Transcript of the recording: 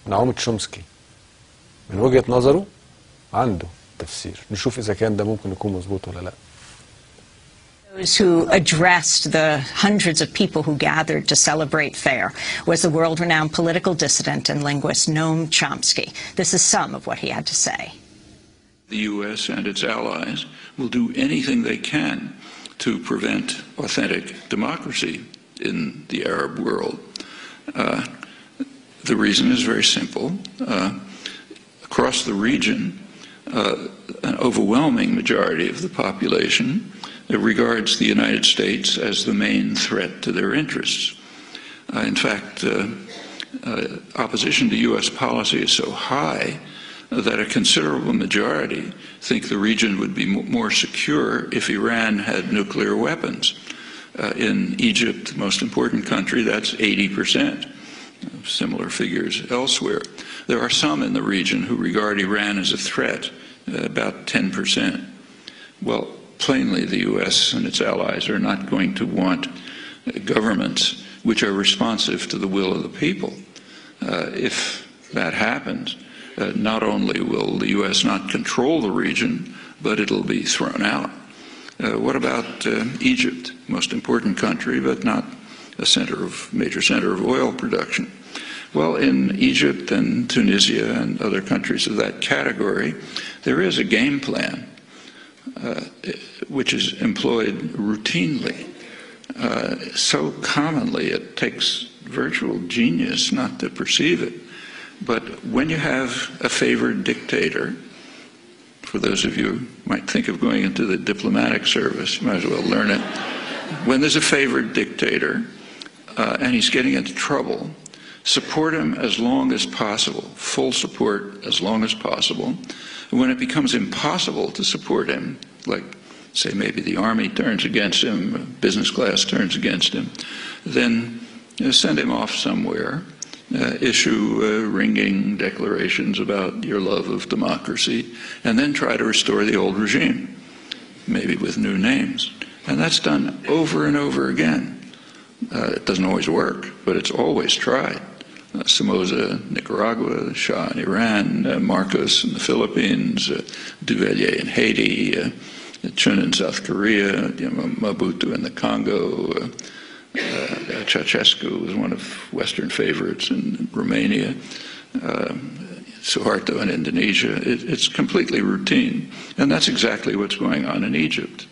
نعومة تشومسكي من وجهة نظره عنده تفسير، نشوف إذا كان ده ممكن يكون مظبوط ولا لا. Those who addressed the hundreds of people who gathered to celebrate FAIR was the world-renowned political dissident and linguist Noam Chomsky. This is some of what he had to say. The U.S. and its allies will do anything they can to prevent authentic democracy in the Arab world. The reason is very simple. Across the region, an overwhelming majority of the population regards the United States as the main threat to their interests. In fact, opposition to U.S. policy is so high that a considerable majority think the region would be more secure if Iran had nuclear weapons. In Egypt, the most important country, that's 80%. Similar figures elsewhere. There are some in the region who regard Iran as a threat, about 10%. Well, plainly the U.S. and its allies are not going to want governments which are responsive to the will of the people. If that happens, not only will the U.S. not control the region, but it'll be thrown out. What about Egypt, most important country, but not a major center of oil production? Well, in Egypt and Tunisia and other countries of that category, there is a game plan which is employed routinely, so commonly it takes virtual genius not to perceive it. But when you have a favored dictator, for those of you who might think of going into the diplomatic service, you might as well learn it. When there's a favored dictator and he's getting into trouble, support him as long as possible, full support as long as possible. And when it becomes impossible to support him, like say maybe the army turns against him, business class turns against him, then send him off somewhere, issue ringing declarations about your love of democracy, and then try to restore the old regime, maybe with new names. And that's done over and over again. It doesn't always work, but it's always tried. Somoza, Nicaragua, Shah in Iran, Marcos in the Philippines, Duvalier in Haiti, Chun in South Korea, Mobutu in the Congo, Ceausescu was one of Western favorites in Romania, Suharto in Indonesia. It's completely routine, and that's exactly what's going on in Egypt.